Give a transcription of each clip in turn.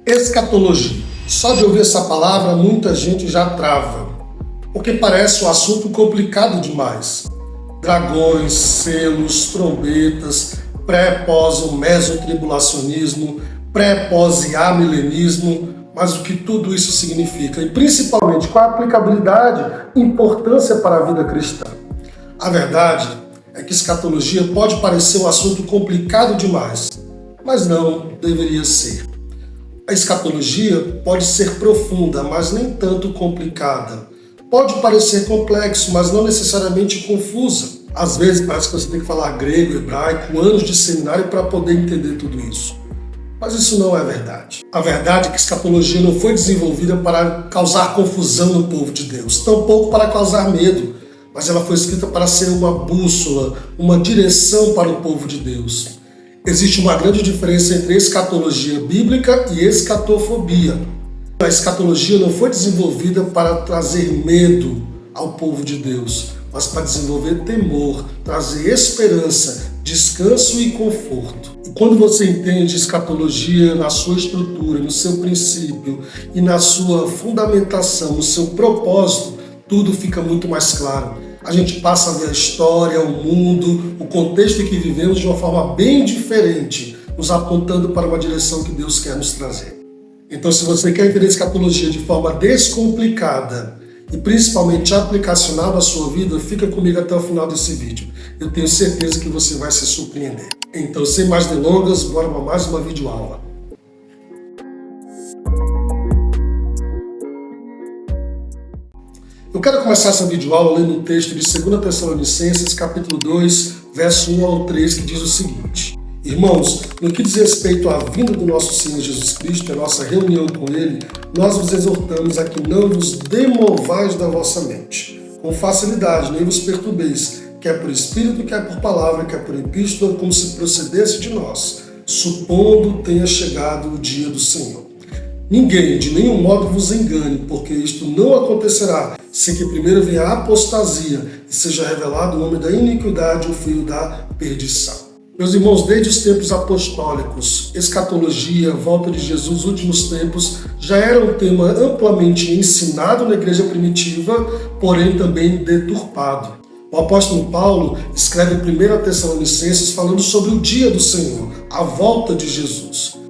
Escatologia. Só de ouvir essa palavra, muita gente já trava, porque parece um assunto complicado demais. Dragões, selos, trombetas, pré-pós o mesotribulacionismo, pré-pós e amilenismo, mas o que tudo isso significa e principalmente qual a aplicabilidade e importância para a vida cristã. A verdade é que escatologia pode parecer um assunto complicado demais, mas não deveria ser. A escatologia pode ser profunda, mas nem tanto complicada. Pode parecer complexo, mas não necessariamente confusa. Às vezes parece que você tem que falar grego, hebraico, anos de seminário para poder entender tudo isso. Mas isso não é verdade. A verdade é que a escatologia não foi desenvolvida para causar confusão no povo de Deus, tampouco para causar medo, mas ela foi escrita para ser uma bússola, uma direção para o povo de Deus. Existe uma grande diferença entre escatologia bíblica e escatofobia. A escatologia não foi desenvolvida para trazer medo ao povo de Deus, mas para desenvolver temor, trazer esperança, descanso e conforto. E quando você entende escatologia na sua estrutura, no seu princípio e na sua fundamentação, no seu propósito, tudo fica muito mais claro. A gente passa a ver a história, o mundo, o contexto em que vivemos de uma forma bem diferente, nos apontando para uma direção que Deus quer nos trazer. Então, se você quer entender escatologia de forma descomplicada e principalmente aplicacional na sua vida, fica comigo até o final desse vídeo. Eu tenho certeza que você vai se surpreender. Então, sem mais delongas, bora para mais uma videoaula. Eu quero começar essa videoaula lendo um texto de 2 Tessalonicenses, capítulo 2, verso 1 ao 3, que diz o seguinte: Irmãos, no que diz respeito à vinda do nosso Senhor Jesus Cristo e a nossa reunião com Ele, nós vos exortamos a que não vos demovais da vossa mente, com facilidade, nem vos perturbeis, quer por espírito, quer por palavra, quer por epístola, como se procedesse de nós, supondo tenha chegado o dia do Senhor. Ninguém de nenhum modo vos engane, porque isto não acontecerá, sem que primeiro venha a apostasia e seja revelado o homem da iniquidade, o filho da perdição. Meus irmãos, desde os tempos apostólicos, escatologia, volta de Jesus, últimos tempos, já era um tema amplamente ensinado na igreja primitiva, porém também deturpado. O apóstolo Paulo escreve em 1 Tessalonicenses falando sobre o dia do Senhor, a volta de Jesus.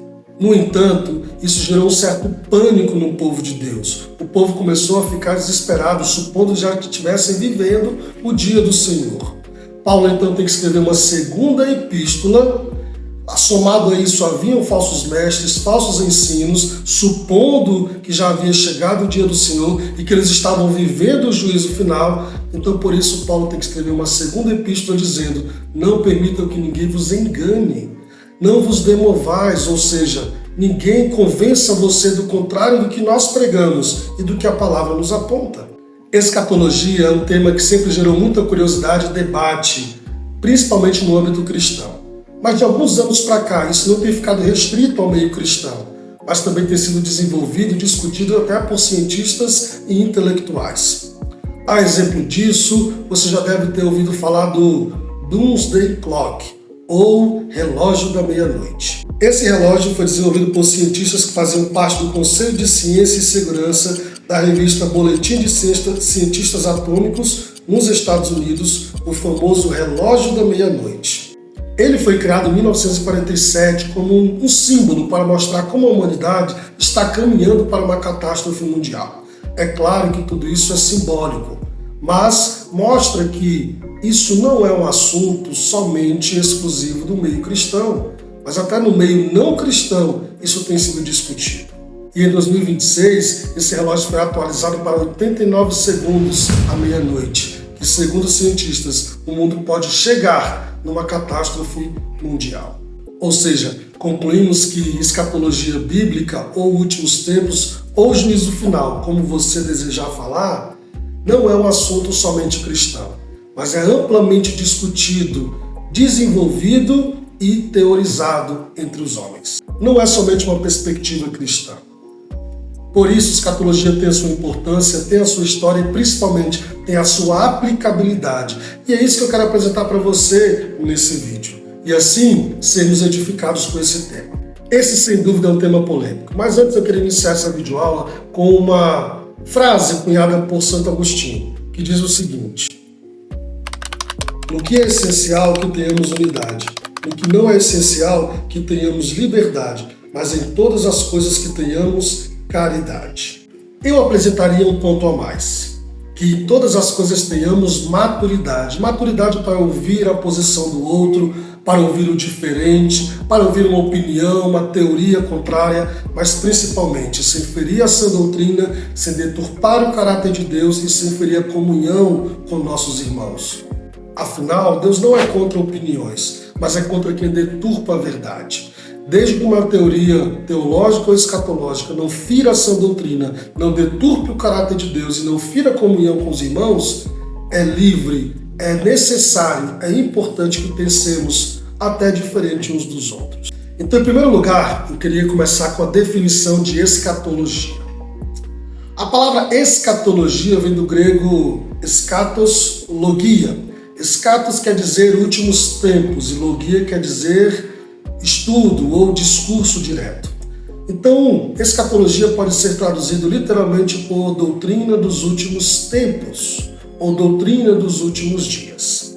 No entanto, isso gerou um certo pânico no povo de Deus. O povo começou a ficar desesperado, supondo já que estivessem vivendo o dia do Senhor. Paulo então tem que escrever uma segunda epístola. Somado a isso, haviam falsos mestres, falsos ensinos, supondo que já havia chegado o dia do Senhor e que eles estavam vivendo o juízo final. Então, por isso, Paulo tem que escrever uma segunda epístola dizendo: não permitam que ninguém vos engane. Não vos demovais, ou seja, ninguém convença você do contrário do que nós pregamos e do que a palavra nos aponta. Escatologia é um tema que sempre gerou muita curiosidade e debate, principalmente no âmbito cristão. Mas de alguns anos para cá, isso não tem ficado restrito ao meio cristão, mas também tem sido desenvolvido e discutido até por cientistas e intelectuais. A exemplo disso, você já deve ter ouvido falar do Doomsday Clock, ou relógio da meia-noite. Esse relógio foi desenvolvido por cientistas que faziam parte do Conselho de Ciência e Segurança da revista Boletim de Cientistas Atômicos nos Estados Unidos, o famoso relógio da meia-noite. Ele foi criado em 1947 como um símbolo para mostrar como a humanidade está caminhando para uma catástrofe mundial. É claro que tudo isso é simbólico, mas mostra que isso não é um assunto somente exclusivo do meio cristão, mas até no meio não cristão isso tem sido discutido. E em 2026, esse relógio foi atualizado para 89 segundos à meia-noite, que segundo os cientistas, o mundo pode chegar numa catástrofe mundial. Ou seja, concluímos que escatologia bíblica, ou últimos tempos, ou juízo final, como você desejar falar, não é um assunto somente cristão, mas é amplamente discutido, desenvolvido e teorizado entre os homens. Não é somente uma perspectiva cristã. Por isso, escatologia tem a sua importância, tem a sua história e principalmente tem a sua aplicabilidade. E é isso que eu quero apresentar para você nesse vídeo. E assim, sermos edificados com esse tema. Esse, sem dúvida, é um tema polêmico. Mas antes eu queria iniciar essa videoaula com uma frase cunhada por Santo Agostinho, que diz o seguinte: no que é essencial que tenhamos unidade, no que não é essencial que tenhamos liberdade, mas em todas as coisas que tenhamos caridade. Eu apresentaria um ponto a mais, que em todas as coisas tenhamos maturidade. Maturidade para ouvir a posição do outro, para ouvir o diferente, para ouvir uma opinião, uma teoria contrária, mas principalmente sem ferir a sã doutrina, sem deturpar o caráter de Deus e sem ferir a comunhão com nossos irmãos. Afinal, Deus não é contra opiniões, mas é contra quem deturpa a verdade. Desde que uma teoria teológica ou escatológica não fira a sã doutrina, não deturpe o caráter de Deus e não fira a comunhão com os irmãos, é livre, é necessário, é importante que pensemos até diferente uns dos outros. Então, em primeiro lugar, eu queria começar com a definição de escatologia. A palavra escatologia vem do grego eschatos logia. Eschatos quer dizer últimos tempos e logia quer dizer estudo ou discurso direto. Então, escatologia pode ser traduzido literalmente por doutrina dos últimos tempos ou doutrina dos últimos dias.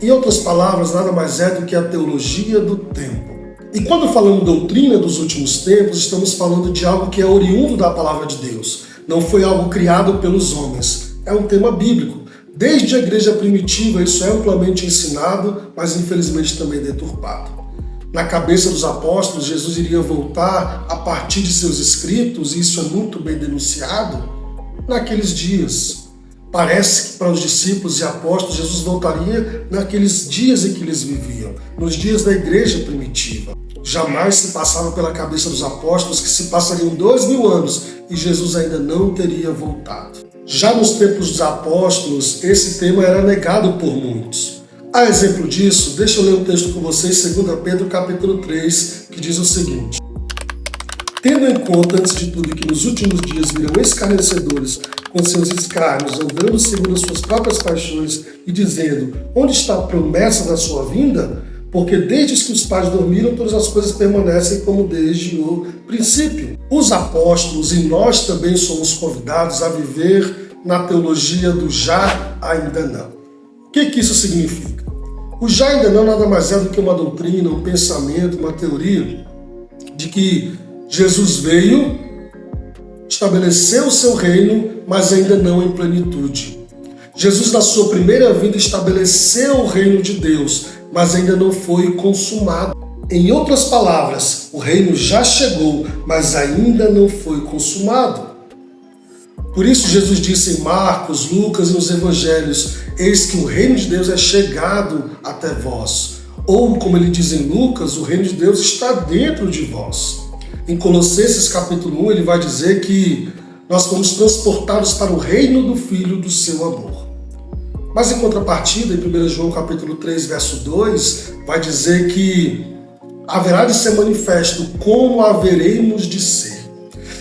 Em outras palavras, nada mais é do que a teologia do tempo. E quando falamos doutrina dos últimos tempos, estamos falando de algo que é oriundo da palavra de Deus. Não foi algo criado pelos homens. É um tema bíblico. Desde a igreja primitiva isso é amplamente ensinado, mas infelizmente também deturpado. Na cabeça dos apóstolos, Jesus iria voltar a partir de seus escritos, e isso é muito bem denunciado, naqueles dias. Parece que para os discípulos e apóstolos, Jesus voltaria naqueles dias em que eles viviam, nos dias da igreja primitiva. Jamais se passava pela cabeça dos apóstolos que se passariam 2000 anos e Jesus ainda não teria voltado. Já nos tempos dos apóstolos, esse tema era negado por muitos. A exemplo disso, deixa eu ler um texto com vocês, 2 Pedro capítulo 3, que diz o seguinte: tendo em conta, antes de tudo, que nos últimos dias virão escarnecedores com seus escárnios, andando segundo as suas próprias paixões e dizendo, onde está a promessa da sua vinda? Porque desde que os pais dormiram, todas as coisas permanecem como desde o princípio. Os apóstolos e nós também somos convidados a viver na teologia do já, ainda não. O que isso significa? O já ainda não nada mais é do que uma doutrina, um pensamento, uma teoria de que Jesus veio, estabeleceu o seu reino, mas ainda não em plenitude. Jesus, na sua primeira vinda, estabeleceu o reino de Deus, mas ainda não foi consumado. Em outras palavras, o reino já chegou, mas ainda não foi consumado. Por isso Jesus disse em Marcos, Lucas e nos Evangelhos, eis que o reino de Deus é chegado até vós. Ou, como ele diz em Lucas, o reino de Deus está dentro de vós. Em Colossenses capítulo 1 ele vai dizer que nós fomos transportados para o reino do Filho do seu amor. Mas em contrapartida, em 1 João capítulo 3, verso 2, vai dizer que haverá de ser manifesto como haveremos de ser.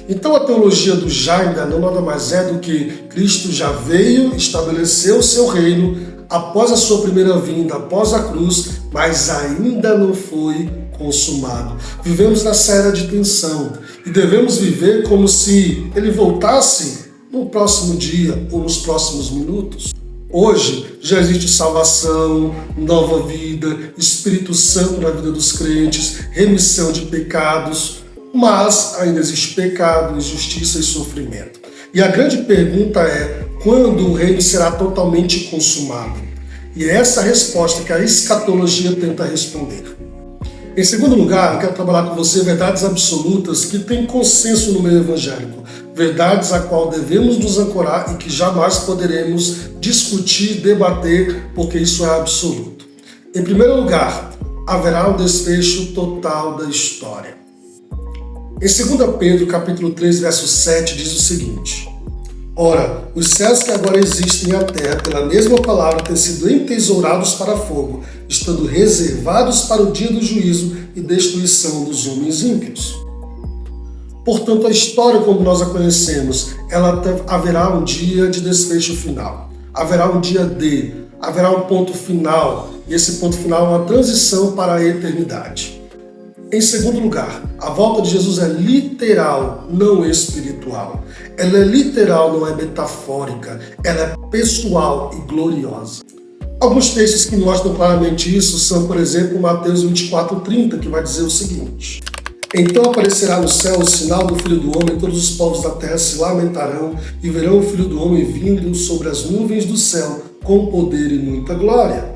Então a teologia do já ainda não nada mais é do que Cristo já veio, estabeleceu o seu reino após a sua primeira vinda, após a cruz, mas ainda não foi consumado. Vivemos nessa era de tensão e devemos viver como se ele voltasse no próximo dia ou nos próximos minutos. Hoje já existe salvação, nova vida, Espírito Santo na vida dos crentes, remissão de pecados, mas ainda existe pecado, injustiça e sofrimento. E a grande pergunta é, quando o reino será totalmente consumado? E é essa a resposta que a escatologia tenta responder. Em segundo lugar, eu quero trabalhar com você verdades absolutas que têm consenso no meio evangélico, verdades a qual devemos nos ancorar e que jamais poderemos discutir, debater, porque isso é absoluto. Em primeiro lugar, haverá um desfecho total da história. Em 2 Pedro, capítulo 3, verso 7, diz o seguinte: ora, os céus que agora existem e a terra, pela mesma palavra, têm sido entesourados para fogo, estando reservados para o dia do juízo e destruição dos homens ímpios. Portanto, a história como nós a conhecemos, ela haverá um dia de desfecho final. Haverá um dia D, haverá um ponto final, e esse ponto final é uma transição para a eternidade. Em segundo lugar, a volta de Jesus é literal, não espiritual. Ela é literal, não é metafórica. Ela é pessoal e gloriosa. Alguns textos que mostram claramente isso são, por exemplo, Mateus 24:30, que vai dizer o seguinte: então aparecerá no céu o sinal do Filho do Homem, e todos os povos da terra se lamentarão e verão o Filho do Homem vindo sobre as nuvens do céu com poder e muita glória.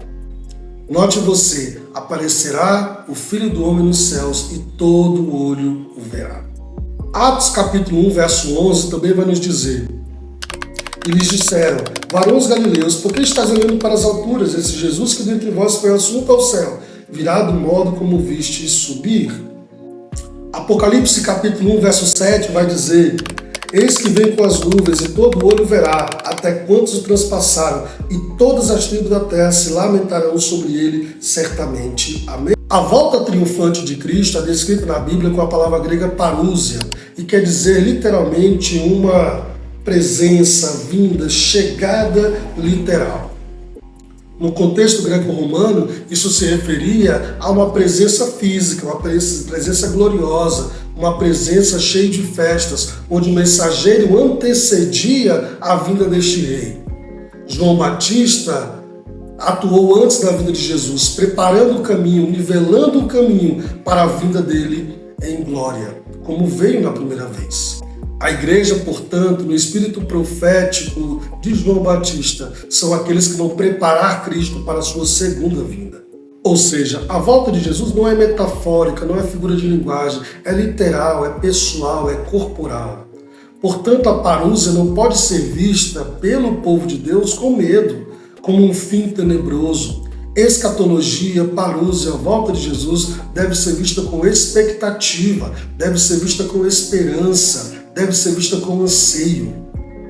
Note você, aparecerá o Filho do Homem nos céus e todo olho o verá. Atos capítulo 1, verso 11 também vai nos dizer: e lhes disseram, varões galileus, por que estáis olhando para as alturas? Esse Jesus que dentre vós foi assunto ao céu, virá do modo como vistes subir. Apocalipse capítulo 1, verso 7 vai dizer: eis que vem com as nuvens e todo olho verá, até quantos o transpassaram, e todas as tribos da terra se lamentarão sobre ele certamente. Amém? A volta triunfante de Cristo é descrita na Bíblia com a palavra grega parúsia, e quer dizer literalmente uma presença, vinda, chegada literal. No contexto greco-romano, isso se referia a uma presença física, uma presença gloriosa, uma presença cheia de festas, onde o mensageiro antecedia a vinda deste rei. João Batista atuou antes da vinda de Jesus, preparando o caminho, nivelando o caminho para a vinda dele em glória, como veio na primeira vez. A igreja, portanto, no espírito profético de João Batista, são aqueles que vão preparar Cristo para a sua segunda vinda. Ou seja, a volta de Jesus não é metafórica, não é figura de linguagem, é literal, é pessoal, é corporal. Portanto, a parúsia não pode ser vista pelo povo de Deus com medo, como um fim tenebroso. Escatologia, parúsia, a volta de Jesus deve ser vista com expectativa, deve ser vista com esperança, deve ser vista com anseio.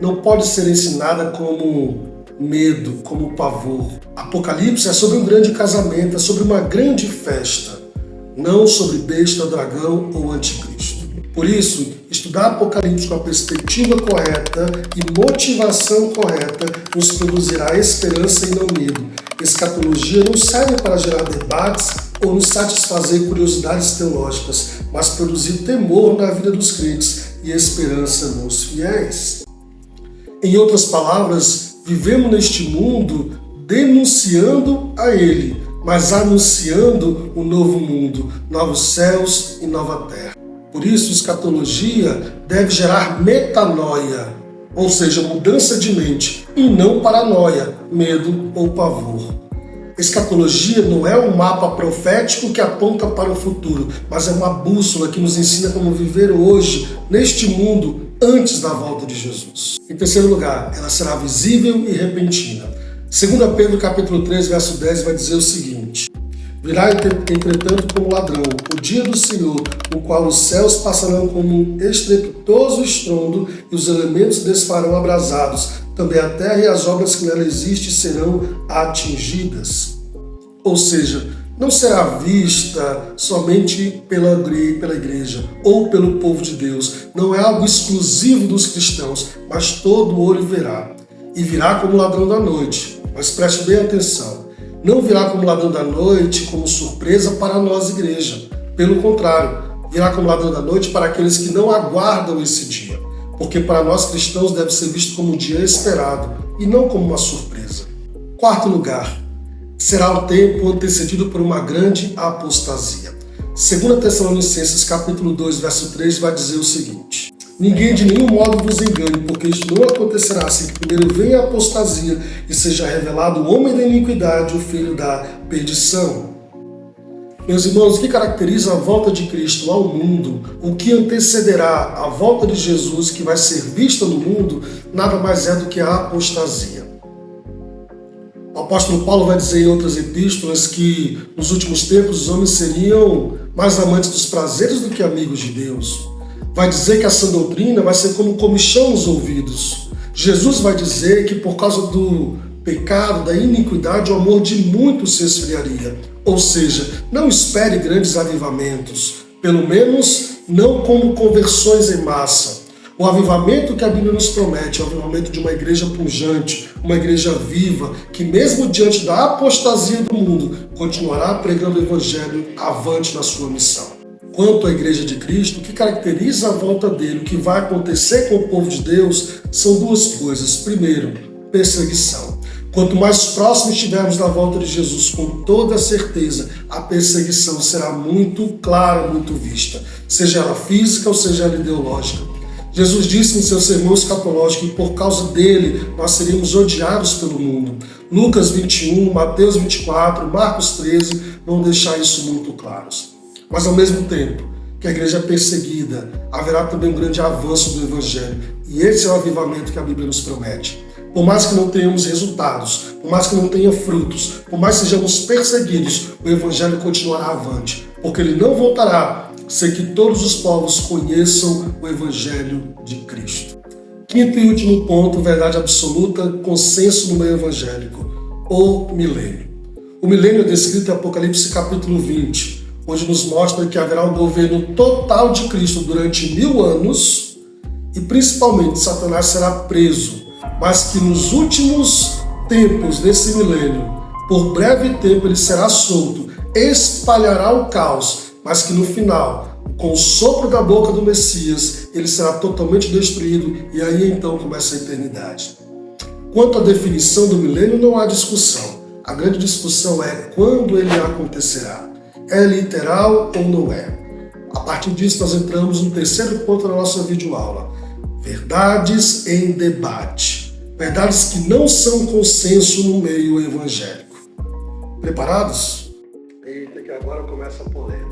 Não pode ser ensinada como medo, como pavor. Apocalipse é sobre um grande casamento, é sobre uma grande festa, não sobre besta, dragão ou anticristo. Por isso, estudar Apocalipse com a perspectiva correta e motivação correta nos produzirá esperança e não medo. Escatologia não serve para gerar debates ou nos satisfazer curiosidades teológicas, mas produzir temor na vida dos crentes e esperança nos fiéis. Em outras palavras, vivemos neste mundo denunciando a ele, mas anunciando um novo mundo, novos céus e nova terra. Por isso, escatologia deve gerar metanoia, ou seja, mudança de mente, e não paranoia, medo ou pavor. Escatologia não é um mapa profético que aponta para o futuro, mas é uma bússola que nos ensina como viver hoje, neste mundo, antes da volta de Jesus. Em terceiro lugar, ela será visível e repentina. 2 Pedro capítulo 3, verso 10 vai dizer o seguinte: virá, entretanto, como ladrão, o dia do Senhor, no qual os céus passarão como um estrepitoso estrondo e os elementos desfarão abrasados. Também a terra e as obras que nela existem serão atingidas. Ou seja, não será vista somente pela igreja ou pelo povo de Deus. Não é algo exclusivo dos cristãos, mas todo olho verá. E virá como ladrão da noite. Mas preste bem atenção. Não virá como ladrão da noite como surpresa para nós, igreja. Pelo contrário, virá como ladrão da noite para aqueles que não aguardam esse dia. Porque para nós cristãos deve ser visto como um dia esperado e não como uma surpresa. Quarto lugar, será o tempo antecedido por uma grande apostasia. 2 Tessalonicenses capítulo 2, verso 3 vai dizer o seguinte: ninguém de nenhum modo vos engane, porque isto não acontecerá assim que primeiro venha a apostasia e seja revelado o homem da iniquidade, o filho da perdição. Meus irmãos, o que caracteriza a volta de Cristo ao mundo, o que antecederá a volta de Jesus que vai ser vista no mundo, nada mais é do que a apostasia. O apóstolo Paulo vai dizer em outras epístolas que nos últimos tempos os homens seriam mais amantes dos prazeres do que amigos de Deus. Vai dizer que a sã doutrina vai ser como comichão nos ouvidos. Jesus vai dizer que por causa do pecado, da iniquidade, o amor de muitos se esfriaria. Ou seja, não espere grandes avivamentos, pelo menos não como conversões em massa. O avivamento que a Bíblia nos promete é o avivamento de uma igreja pujante, uma igreja viva, que mesmo diante da apostasia do mundo, continuará pregando o evangelho avante na sua missão. quanto à Igreja de Cristo, o que caracteriza a volta dele, o que vai acontecer com o povo de Deus, são duas coisas. Primeiro, perseguição. Quanto mais próximo estivermos da volta de Jesus, com toda certeza, a perseguição será muito clara, muito vista, seja ela física ou seja ela ideológica. Jesus disse em seu sermão escatológico que por causa dele nós seríamos odiados pelo mundo. Lucas 21, Mateus 24, Marcos 13 vão deixar isso muito claros. Mas ao mesmo tempo que a igreja é perseguida, haverá também um grande avanço do Evangelho. E esse é o avivamento que a Bíblia nos promete. Por mais que não tenhamos resultados, por mais que não tenha frutos, por mais que sejamos perseguidos, o Evangelho continuará avante, porque ele não voltará sem que todos os povos conheçam o Evangelho de Cristo. Quinto e último ponto, verdade absoluta, consenso no meio evangélico, o milênio. O milênio é descrito em Apocalipse capítulo 20, onde nos mostra que haverá um governo total de Cristo durante 1000 anos e principalmente Satanás será preso, mas que nos últimos tempos desse milênio, por breve tempo ele será solto, espalhará o caos, mas que no final, com o sopro da boca do Messias, ele será totalmente destruído e aí então começa a eternidade. Quanto à definição do milênio, não há discussão. A grande discussão é quando ele acontecerá. É literal ou não é? A partir disso, nós entramos no terceiro ponto da nossa videoaula. Verdades em debate. Verdades que não são consenso no meio evangélico. Preparados? Eita, que agora começa a polêmica.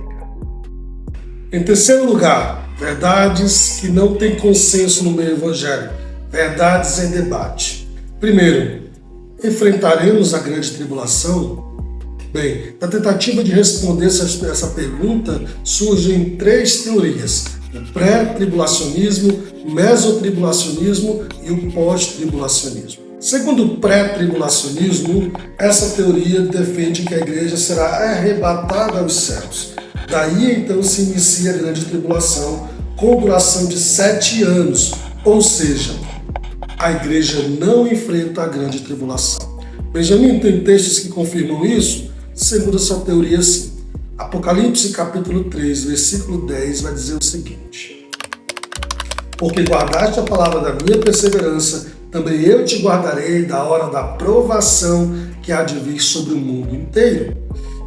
Em terceiro lugar, verdades que não têm consenso no meio evangélico. Verdades em debate. Primeiro, enfrentaremos a grande tribulação? Bem, na tentativa de responder essa pergunta, surgem três teorias: o pré-tribulacionismo, o mesotribulacionismo e o pós-tribulacionismo. Segundo o pré-tribulacionismo, essa teoria defende que a igreja será arrebatada aos céus. Daí então se inicia a grande tribulação, com duração de 7 anos, ou seja, a igreja não enfrenta a grande tribulação. Benjamin tem textos que confirmam isso? Segundo essa teoria, sim. Apocalipse capítulo 3, versículo 10 vai dizer o seguinte: porque guardaste a palavra da minha perseverança, também eu te guardarei da hora da provação que há de vir sobre o mundo inteiro.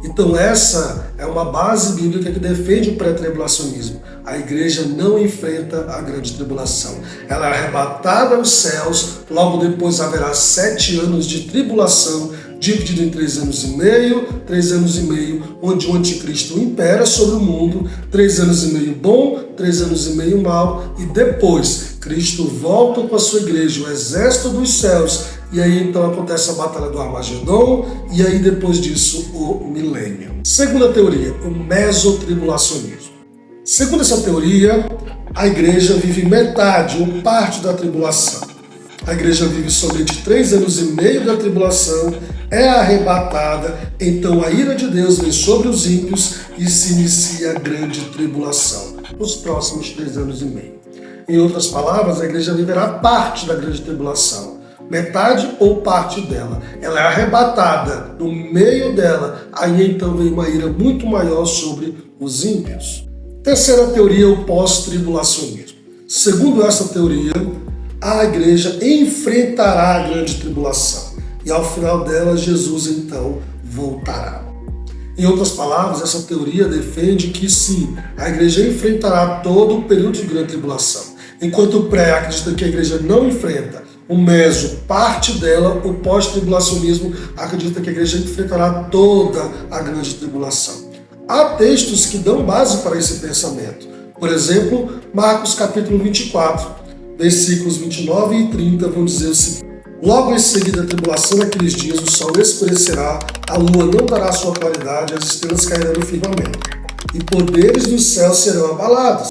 Então essa é uma base bíblica que defende o pré-tribulacionismo. A igreja não enfrenta a grande tribulação. Ela é arrebatada aos céus, logo depois haverá 7 anos de tribulação, dividido em 3 anos e meio, 3 anos e meio, onde o anticristo impera sobre o mundo, 3 anos e meio bom, 3 anos e meio mal, e depois Cristo volta com a sua igreja, o exército dos céus, e aí então acontece a batalha do Armagedon, e aí depois disso o milênio. Segunda teoria, o mesotribulacionismo. Segundo essa teoria, a igreja vive metade ou parte da tribulação. A igreja vive somente 3 anos e meio da tribulação, é arrebatada, então a ira de Deus vem sobre os ímpios e se inicia a grande tribulação, nos próximos 3 anos e meio. Em outras palavras, a igreja viverá parte da grande tribulação, metade ou parte dela. Ela é arrebatada, no meio dela, aí então vem uma ira muito maior sobre os ímpios. Terceira teoria, o pós-tribulacionismo. Segundo essa teoria, a igreja enfrentará a grande tribulação e ao final dela Jesus então voltará. Em outras palavras, essa teoria defende que sim, a igreja enfrentará todo o período de grande tribulação, enquanto o pré acredita que a igreja não enfrenta, o meso parte dela, o pós-tribulacionismo acredita que a igreja enfrentará toda a grande tribulação. Há textos que dão base para esse pensamento. Por exemplo, Marcos capítulo 24, versículos 29 e 30 vão dizer o seguinte: logo em seguida da tribulação naqueles dias, o sol escurecerá, a lua não dará sua claridade, as estrelas cairão no firmamento, e poderes dos céus serão abalados.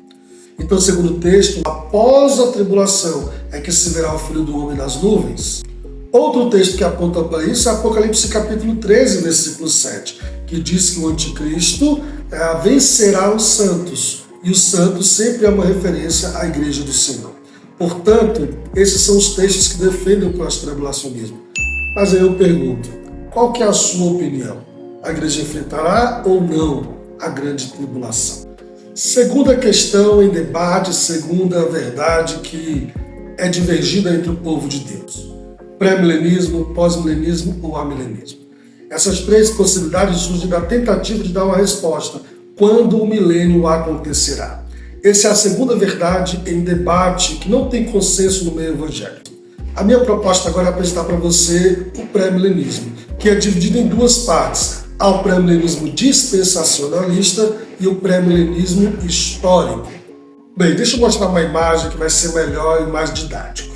Então, segundo o texto, após a tribulação é que se verá o Filho do Homem nas nuvens. Outro texto que aponta para isso é Apocalipse capítulo 13, versículo 7, que diz que o anticristo vencerá os santos, e os santos sempre é uma referência à igreja do Senhor. Portanto, esses são os textos que defendem o pós-tribulacionismo. Mas aí eu pergunto, qual que é a sua opinião? A igreja enfrentará ou não a grande tribulação? Segunda questão em debate, segunda verdade que é divergida entre o povo de Deus. Pré-milenismo, pós-milenismo ou amilenismo. Essas três possibilidades surgem da tentativa de dar uma resposta. Quando o milênio acontecerá? Essa é a segunda verdade em debate que não tem consenso no meio evangélico. A minha proposta agora é apresentar para você o pré-milenismo, que é dividido em duas partes. Há o pré-milenismo dispensacionalista e o pré-milenismo histórico. Bem, deixa eu mostrar uma imagem que vai ser melhor e mais didático.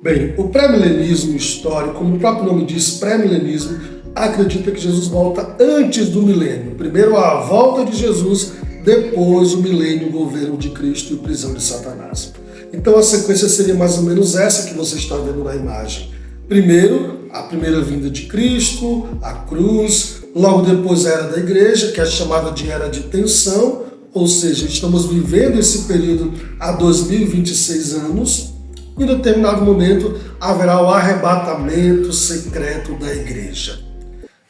Bem, o pré-milenismo histórico, como o próprio nome diz, pré-milenismo, acredita que Jesus volta antes do milênio. Primeiro a volta de Jesus, depois o milênio, o governo de Cristo e a prisão de Satanás. Então a sequência seria mais ou menos essa que você está vendo na imagem. Primeiro, a primeira vinda de Cristo, a cruz, logo depois a era da igreja, que é chamada de era de tensão, ou seja, estamos vivendo esse período há 2026 anos, e em determinado momento haverá o arrebatamento secreto da igreja.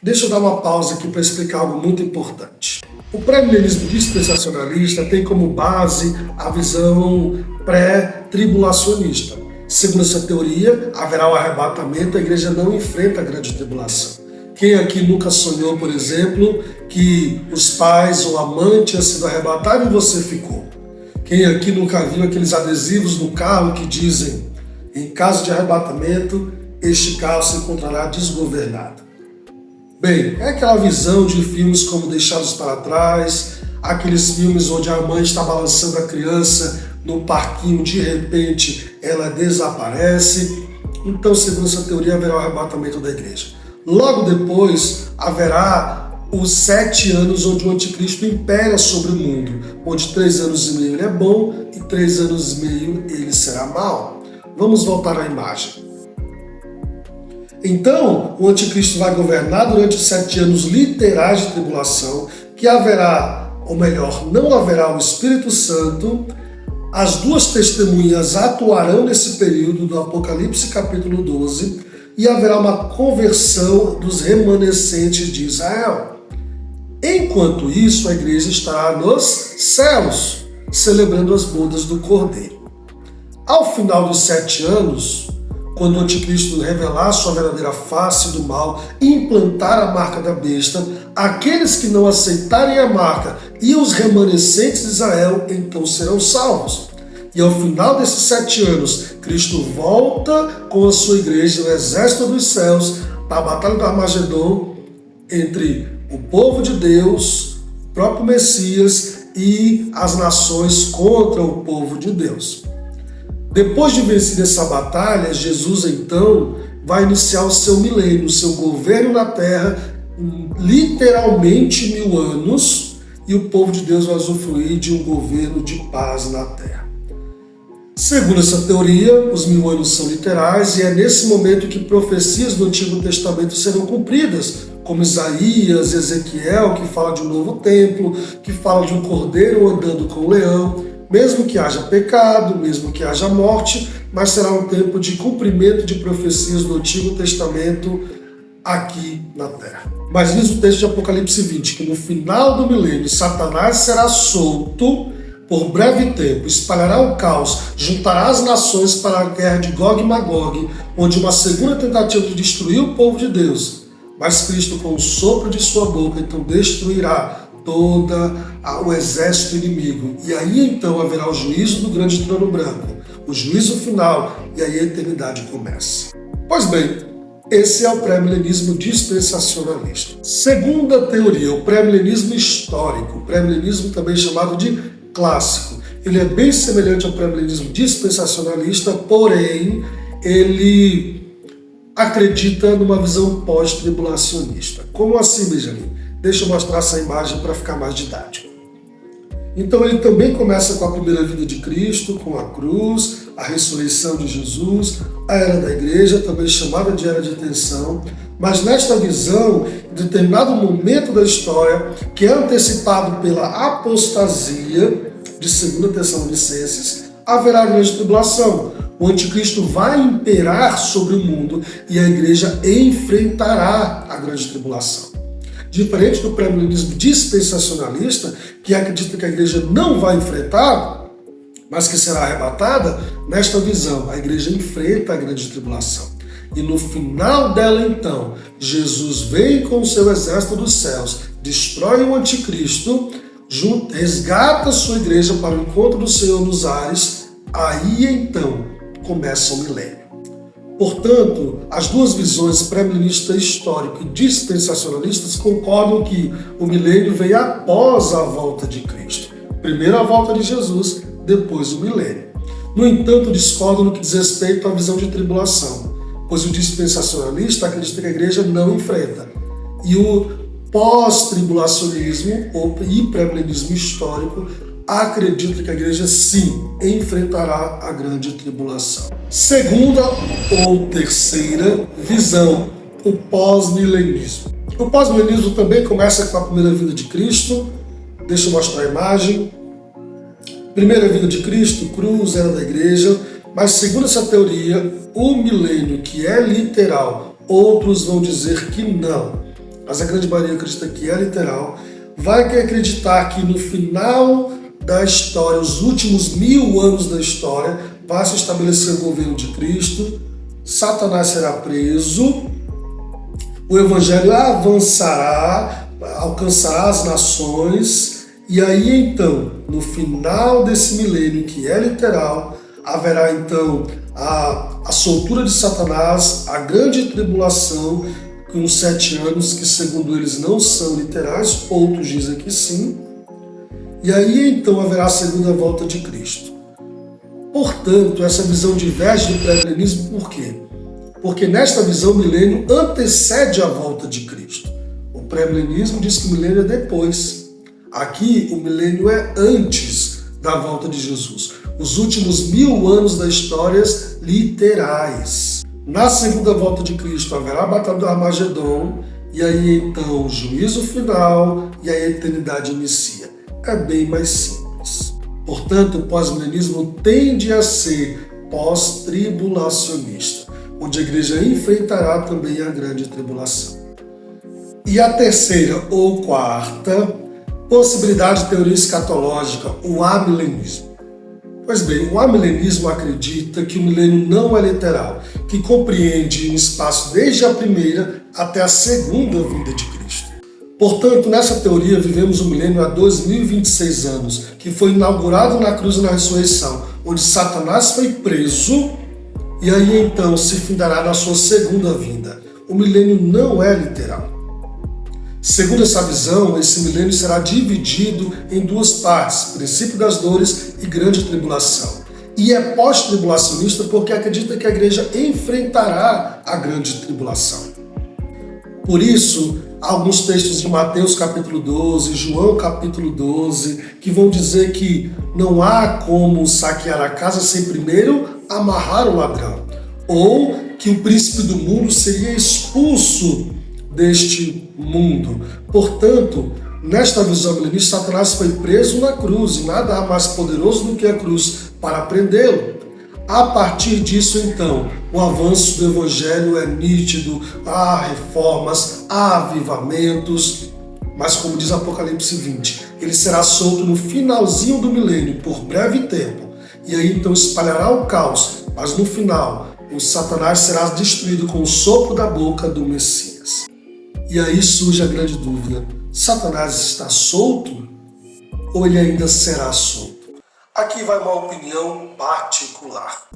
Deixa eu dar uma pausa aqui para explicar algo muito importante. O pré-milenismo dispensacionalista tem como base a visão pré-tribulacionista. Segundo essa teoria, haverá o arrebatamento, a igreja não enfrenta a grande tribulação. Quem aqui nunca sonhou, por exemplo, que os pais ou a mãe tinham sido arrebatados e você ficou? Quem aqui nunca viu aqueles adesivos no carro que dizem: em caso de arrebatamento, este carro se encontrará desgovernado? Bem, é aquela visão de filmes como Deixados para Trás, aqueles filmes onde a mãe está balançando a criança no parquinho, de repente ela desaparece. Então, segundo essa teoria, haverá o arrebatamento da igreja. Logo depois, haverá os 7 anos onde o anticristo impera sobre o mundo, onde 3 anos e meio ele é bom e 3 anos e meio ele será mau. Vamos voltar à imagem. Então, o anticristo vai governar durante os 7 anos literais de tribulação, que haverá, ou melhor, não haverá o Espírito Santo. As duas testemunhas atuarão nesse período do Apocalipse capítulo 12 e haverá uma conversão dos remanescentes de Israel. Enquanto isso, a igreja estará nos céus, celebrando as bodas do Cordeiro. Ao final dos 7 anos, quando o anticristo revelar sua verdadeira face do mal e implantar a marca da besta, aqueles que não aceitarem a marca e os remanescentes de Israel então serão salvos. E ao final desses 7 anos, Cristo volta com a sua igreja, o exército dos céus, para a batalha do Armagedon entre o povo de Deus, o próprio Messias e as nações contra o povo de Deus. Depois de vencer essa batalha, Jesus então vai iniciar o seu milênio, o seu governo na terra, literalmente 1000 anos, e o povo de Deus vai usufruir de um governo de paz na terra. Segundo essa teoria, os 1000 anos são literais e é nesse momento que profecias do Antigo Testamento serão cumpridas, como Isaías, Ezequiel, que fala de um novo templo, que fala de um cordeiro andando com o leão. Mesmo que haja pecado, mesmo que haja morte, mas será um tempo de cumprimento de profecias do Antigo Testamento aqui na Terra. Mas diz o texto de Apocalipse 20 que no final do milênio Satanás será solto por breve tempo, espalhará o caos, juntará as nações para a guerra de Gog e Magog, onde uma segunda tentativa de destruir o povo de Deus. Mas Cristo, com o sopro de sua boca, então destruirá todo o exército inimigo. E aí então haverá o juízo do grande trono branco, o juízo final, e aí a eternidade começa. Pois bem, esse é o pré-milenismo dispensacionalista. Segunda teoria, o pré-milenismo histórico, o pré-milenismo também chamado de clássico. Ele é bem semelhante ao pré-milenismo dispensacionalista, porém ele acredita numa visão pós-tribulacionista. Como assim, Benjamin? Deixa eu mostrar essa imagem para ficar mais didático. Então ele também começa com a primeira vinda de Cristo, com a cruz, a ressurreição de Jesus, a era da igreja, também chamada de era de tensão, mas nesta visão, em determinado momento da história, que é antecipado pela apostasia de 2 Tessalonicenses, haverá grande tribulação. O anticristo vai imperar sobre o mundo e a igreja enfrentará a grande tribulação. Diferente do pré-milenismo dispensacionalista, que acredita que a igreja não vai enfrentar, mas que será arrebatada, nesta visão, a igreja enfrenta a grande tribulação. E no final dela, então, Jesus vem com o seu exército dos céus, destrói o anticristo, resgata a sua igreja para o encontro do Senhor nos ares, aí então começa o milênio. Portanto, as duas visões pré-milenista histórico e dispensacionalistas concordam que o milênio vem após a volta de Cristo. Primeiro a volta de Jesus, depois o milênio. No entanto, discordam no que diz respeito à visão de tribulação, pois o dispensacionalista acredita que a igreja não enfrenta. E o pós-tribulacionismo e pré-milenismo histórico acredita que a igreja sim enfrentará a grande tribulação. Segunda ou terceira visão, o pós-milenismo. O pós-milenismo também começa com a primeira vinda de Cristo. Deixa eu mostrar a imagem. Primeira vinda de Cristo, cruz, era da igreja, mas segundo essa teoria, o milênio, que é literal, outros vão dizer que não, mas a grande maioria acredita que é literal, vai acreditar que no final da história, os últimos 1000 anos da história, vai se estabelecer o governo de Cristo, Satanás será preso, o evangelho avançará, alcançará as nações, e aí então, no final desse milênio, que é literal, haverá então a soltura de Satanás, a grande tribulação, com os 7 anos, que segundo eles não são literais, outros dizem que sim. E aí então haverá a segunda volta de Cristo. Portanto, essa visão diverge do pré-milenismo, por quê? Porque nesta visão o milênio antecede a volta de Cristo. O pré-milenismo diz que o milênio é depois. Aqui o milênio é antes da volta de Jesus. Os últimos 1000 anos da história literais. Na segunda volta de Cristo haverá a batalha do Armagedon, e aí então o juízo final e a eternidade inicia. É bem mais simples. Portanto, o pós-milenismo tende a ser pós-tribulacionista, onde a igreja enfrentará também a grande tribulação. E a terceira ou quarta possibilidade de teoria escatológica, o amilenismo. Pois bem, o amilenismo acredita que o milênio não é literal, que compreende um espaço desde a primeira até a segunda vinda de Cristo. Portanto, nessa teoria, vivemos o milênio há 2026 anos, que foi inaugurado na cruz e na ressurreição, onde Satanás foi preso e aí então se findará na sua segunda vinda. O milênio não é literal. Segundo essa visão, esse milênio será dividido em duas partes, princípio das dores e grande tribulação. E é pós-tribulacionista porque acredita que a igreja enfrentará a grande tribulação. Por isso, há alguns textos de Mateus capítulo 12, João capítulo 12, que vão dizer que não há como saquear a casa sem primeiro amarrar o ladrão, ou que o príncipe do mundo seria expulso deste mundo. Portanto, nesta visão milenista, Satanás foi preso na cruz e nada há mais poderoso do que a cruz para prendê-lo. A partir disso, então, o avanço do evangelho é nítido, há reformas, há avivamentos, mas como diz Apocalipse 20, ele será solto no finalzinho do milênio, por breve tempo, e aí então espalhará o caos, mas no final, o Satanás será destruído com o sopro da boca do Messias. E aí surge a grande dúvida: Satanás está solto ou ele ainda será solto? Aqui vai uma opinião particular.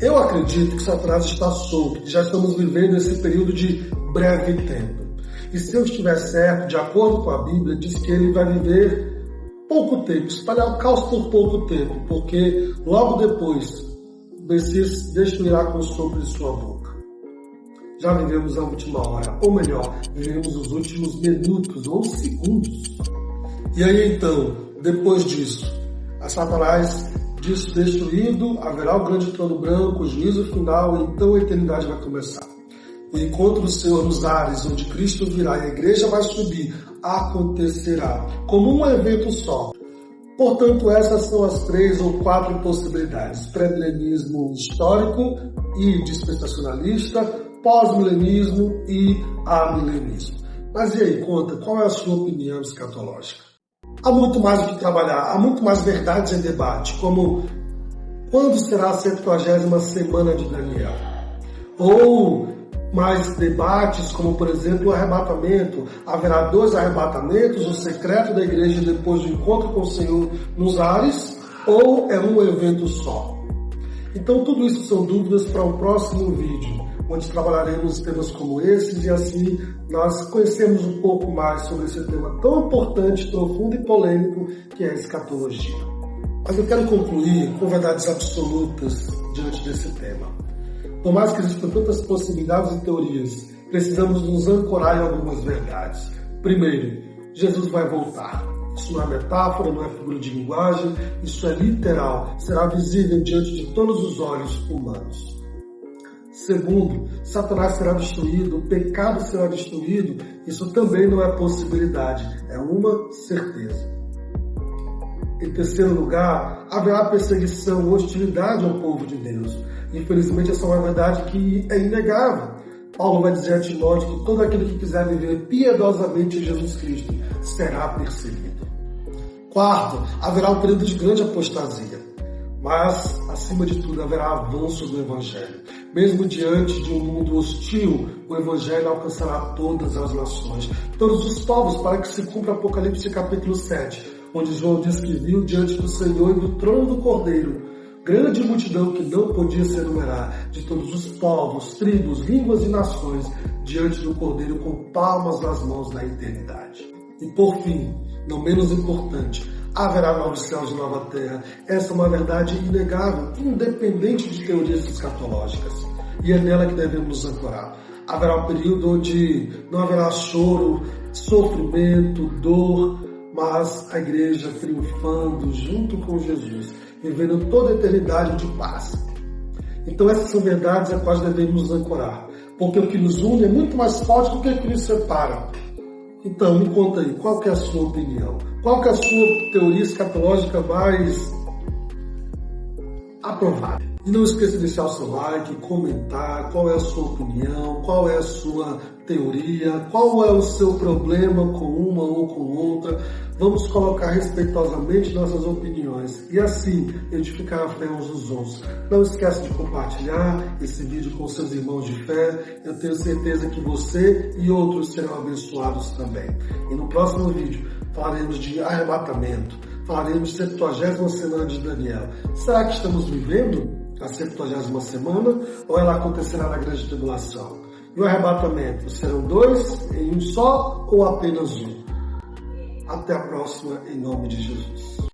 Eu acredito que Satanás está solto, que já estamos vivendo esse período de breve tempo. E se eu estiver certo, de acordo com a Bíblia, diz que ele vai viver pouco tempo, espalhar o caos por pouco tempo, porque logo depois o Messias destruirá com o sopro de sua boca. Já vivemos a última hora, ou melhor, vivemos os últimos minutos ou segundos. E aí então, depois disso, a Satanás disso destruído, haverá o grande trono branco, o juízo final, e então a eternidade vai começar. O encontro do Senhor nos ares, onde Cristo virá e a igreja vai subir, acontecerá como um evento só. Portanto, essas são as 3 ou 4 possibilidades: pré-milenismo histórico e dispensacionalista, pós-milenismo e amilenismo. Mas e aí, conta, qual é a sua opinião escatológica? Há muito mais o que trabalhar, há muito mais verdades em debate, como quando será a 70ª semana de Daniel? Ou mais debates, como por exemplo o arrebatamento. Haverá 2 arrebatamentos, o secreto da igreja depois do encontro com o Senhor nos ares, ou é um evento só? Então tudo isso são dúvidas para o próximo vídeo, onde trabalharemos temas como esses e assim nós conhecemos um pouco mais sobre esse tema tão importante, profundo e polêmico que é a escatologia. Mas eu quero concluir com verdades absolutas diante desse tema. Por mais que existam tantas possibilidades e teorias, precisamos nos ancorar em algumas verdades. Primeiro, Jesus vai voltar. Isso não é metáfora, não é figura de linguagem, isso é literal, será visível diante de todos os olhos humanos. Segundo, Satanás será destruído, o pecado será destruído, isso também não é possibilidade, é uma certeza. Em terceiro lugar, haverá perseguição, hostilidade ao povo de Deus. Infelizmente, essa é uma verdade que é inegável. Paulo vai dizer a Timóteo que todo aquele que quiser viver piedosamente em Jesus Cristo será perseguido. Quarto, haverá um período de grande apostasia. Mas, acima de tudo, haverá avanço do Evangelho. Mesmo diante de um mundo hostil, o Evangelho alcançará todas as nações, todos os povos, para que se cumpra Apocalipse capítulo 7, onde João diz que viu diante do Senhor e do trono do Cordeiro grande multidão que não podia se enumerar, de todos os povos, tribos, línguas e nações, diante do Cordeiro com palmas nas mãos na eternidade. E por fim, não menos importante, haverá novos céus e nova terra. Essa é uma verdade inegável, independente de teorias escatológicas. E é nela que devemos nos ancorar. Haverá um período onde não haverá choro, sofrimento, dor, mas a igreja triunfando junto com Jesus, vivendo toda a eternidade de paz. Então essas são verdades às quais devemos nos ancorar, porque o que nos une é muito mais forte do que o que nos separa. Então me conta aí, qual que é a sua opinião? Qual que é a sua teoria escatológica mais aprovada? E não esqueça de deixar o seu like, comentar qual é a sua opinião, qual é a sua teoria, qual é o seu problema com uma ou com outra. Vamos colocar respeitosamente nossas opiniões e assim edificar a fé uns dos outros. Não esqueça de compartilhar esse vídeo com seus irmãos de fé. Eu tenho certeza que você e outros serão abençoados também. E no próximo vídeo falaremos de arrebatamento, falaremos de 70ª semana de Daniel. Será que estamos vivendo a 70ª semana ou ela acontecerá na grande tribulação? E o arrebatamento, serão 2 em um só ou apenas um? Até a próxima, em nome de Jesus.